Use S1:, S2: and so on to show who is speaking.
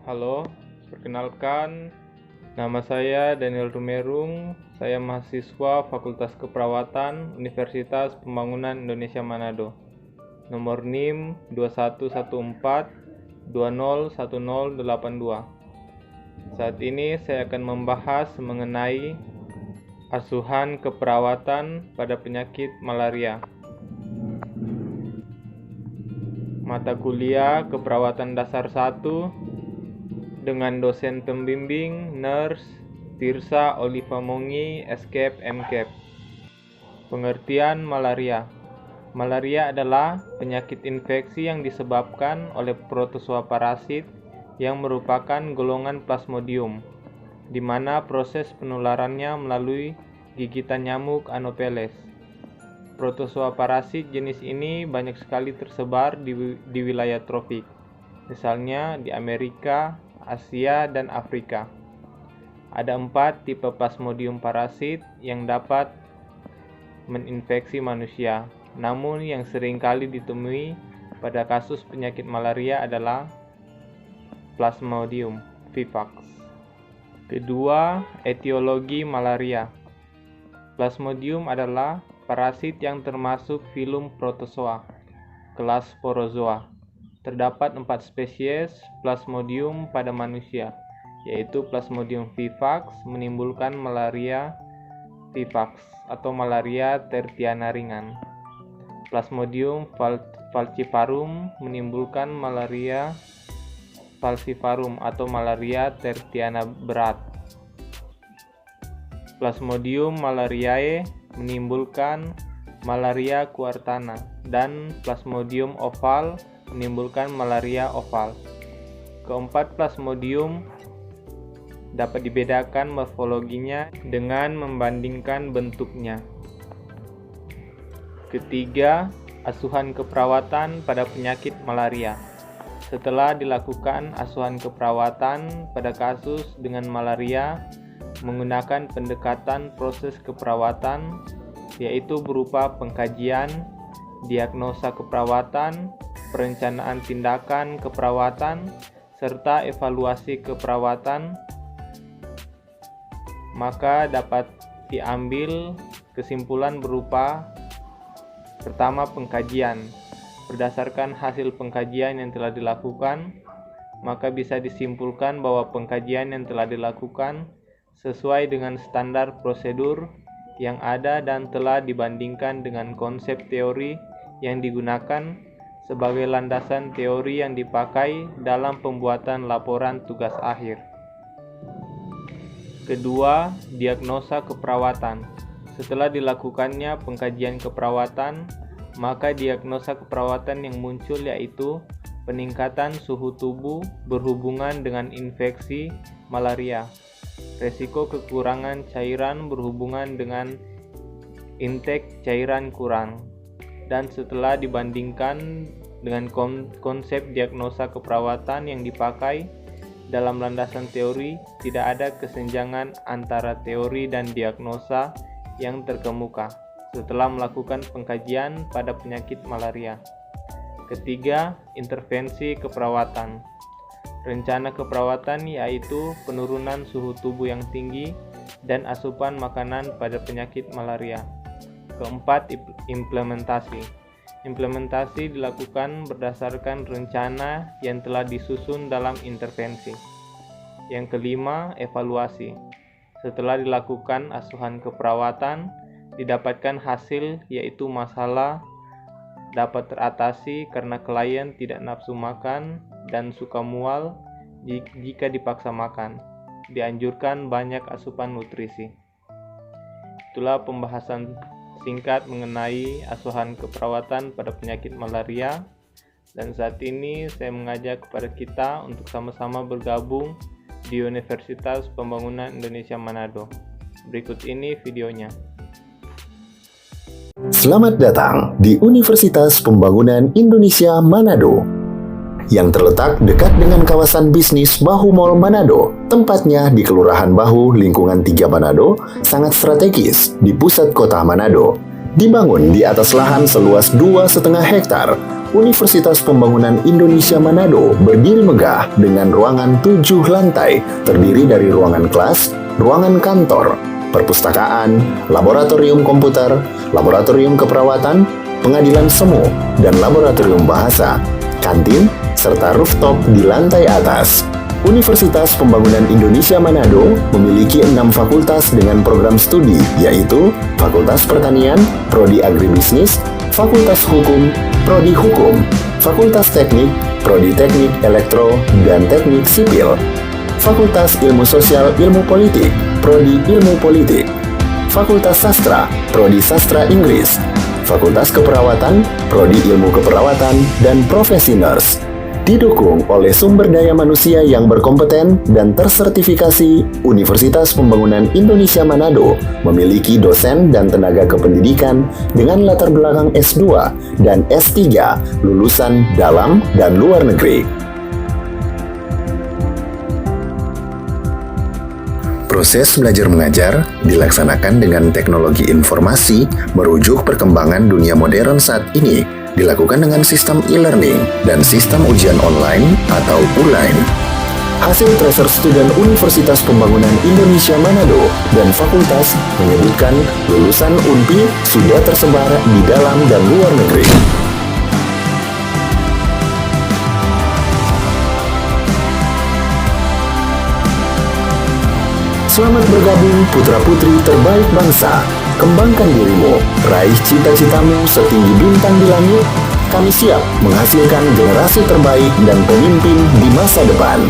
S1: Halo, perkenalkan, nama saya Daniel Rumerung. Saya mahasiswa Fakultas Keperawatan Universitas Pembangunan Indonesia Manado. Nomor NIM 2114201082. Saat ini saya akan membahas mengenai asuhan keperawatan pada penyakit malaria. Mata kuliah Keperawatan Dasar 1 dengan dosen pembimbing Nurse Tirsa Oliva Mongi, SCAP MCAP. Pengertian malaria. Malaria adalah penyakit infeksi yang disebabkan oleh protozoa parasit yang merupakan golongan Plasmodium, di mana proses penularannya melalui gigitan nyamuk Anopheles. Protozoa parasit jenis ini banyak sekali tersebar di wilayah tropik, misalnya di Amerika, Asia, dan Afrika. Ada 4 tipe Plasmodium parasit yang dapat menginfeksi manusia, namun yang sering kali ditemui pada kasus penyakit malaria adalah Plasmodium vivax. Kedua, etiologi malaria. Plasmodium adalah parasit yang termasuk filum protozoa, kelas Sporozoa. Terdapat 4 spesies Plasmodium pada manusia, yaitu Plasmodium vivax menimbulkan malaria vivax atau malaria tertiana ringan. Plasmodium falciparum menimbulkan malaria falciparum atau malaria tertiana berat. Plasmodium malariae menimbulkan malaria kuartana, dan Plasmodium oval menimbulkan malaria oval. Keempat Plasmodium dapat dibedakan morfologinya dengan membandingkan bentuknya. Ketiga, asuhan keperawatan pada penyakit malaria. Setelah dilakukan asuhan keperawatan pada kasus dengan malaria menggunakan pendekatan proses keperawatan, yaitu berupa pengkajian, diagnosa keperawatan, perencanaan tindakan keperawatan, serta evaluasi keperawatan, maka dapat diambil kesimpulan berupa: pertama, pengkajian. Berdasarkan hasil pengkajian yang telah dilakukan, maka bisa disimpulkan bahwa pengkajian yang telah dilakukan sesuai dengan standar prosedur yang ada dan telah dibandingkan dengan konsep teori yang digunakan sebagai landasan teori yang dipakai dalam pembuatan laporan tugas akhir. Kedua, diagnosa keperawatan. Setelah dilakukannya pengkajian keperawatan, maka diagnosa keperawatan yang muncul yaitu peningkatan suhu tubuh berhubungan dengan infeksi malaria, resiko kekurangan cairan berhubungan dengan intake cairan kurang, dan setelah dibandingkan dengan konsep diagnosa keperawatan yang dipakai dalam landasan teori, tidak ada kesenjangan antara teori dan diagnosa yang terkemuka setelah melakukan pengkajian pada penyakit malaria. Ketiga, intervensi keperawatan. Rencana keperawatan yaitu penurunan suhu tubuh yang tinggi dan asupan makanan pada penyakit malaria. Keempat, implementasi. Implementasi dilakukan berdasarkan rencana yang telah disusun dalam intervensi. Yang kelima, evaluasi. Setelah dilakukan asuhan keperawatan, didapatkan hasil yaitu masalah dapat teratasi karena klien tidak nafsu makan dan suka mual jika dipaksa makan. Dianjurkan banyak asupan nutrisi. Itulah pembahasan singkat mengenai asuhan keperawatan pada penyakit malaria, dan saat ini saya mengajak kepada kita untuk sama-sama bergabung di Universitas Pembangunan Indonesia Manado. Berikut ini videonya.
S2: Selamat datang di Universitas Pembangunan Indonesia Manado yang terletak dekat dengan kawasan bisnis Bahu Mall Manado. Tempatnya di Kelurahan Bahu, Lingkungan 3 Manado, sangat strategis di pusat kota Manado. Dibangun di atas lahan seluas 2,5 hektar Universitas Pembangunan Indonesia Manado berdiri megah dengan ruangan 7 lantai, terdiri dari ruangan kelas, ruangan kantor, perpustakaan, laboratorium komputer, laboratorium keperawatan, pengadilan semu, dan laboratorium bahasa, kantin, serta rooftop di lantai atas. Universitas Pembangunan Indonesia Manado memiliki 6 fakultas dengan program studi, yaitu Fakultas Pertanian, Prodi Agribisnis, Fakultas Hukum, Prodi Hukum, Fakultas Teknik, Prodi Teknik Elektro dan Teknik Sipil, Fakultas Ilmu Sosial Ilmu Politik, Prodi Ilmu Politik, Fakultas Sastra, Prodi Sastra Inggris, Fakultas Keperawatan, Prodi Ilmu Keperawatan dan Profesi Nurse. Didukung oleh sumber daya manusia yang berkompeten dan tersertifikasi, Universitas Pembangunan Indonesia Manado memiliki dosen dan tenaga kependidikan dengan latar belakang S2 dan S3 lulusan dalam dan luar negeri. Proses belajar mengajar dilaksanakan dengan teknologi informasi merujuk perkembangan dunia modern saat ini, dilakukan dengan sistem e-learning dan sistem ujian online atau ULAIN. Hasil tracer student Universitas Pembangunan Indonesia Manado dan fakultas menyebutkan lulusan UNPI sudah tersebar di dalam dan luar negeri. Selamat bergabung putra-putri terbaik bangsa. Kembangkan dirimu, raih cita-citamu setinggi bintang di langit. Kami siap menghasilkan generasi terbaik dan pemimpin di masa depan.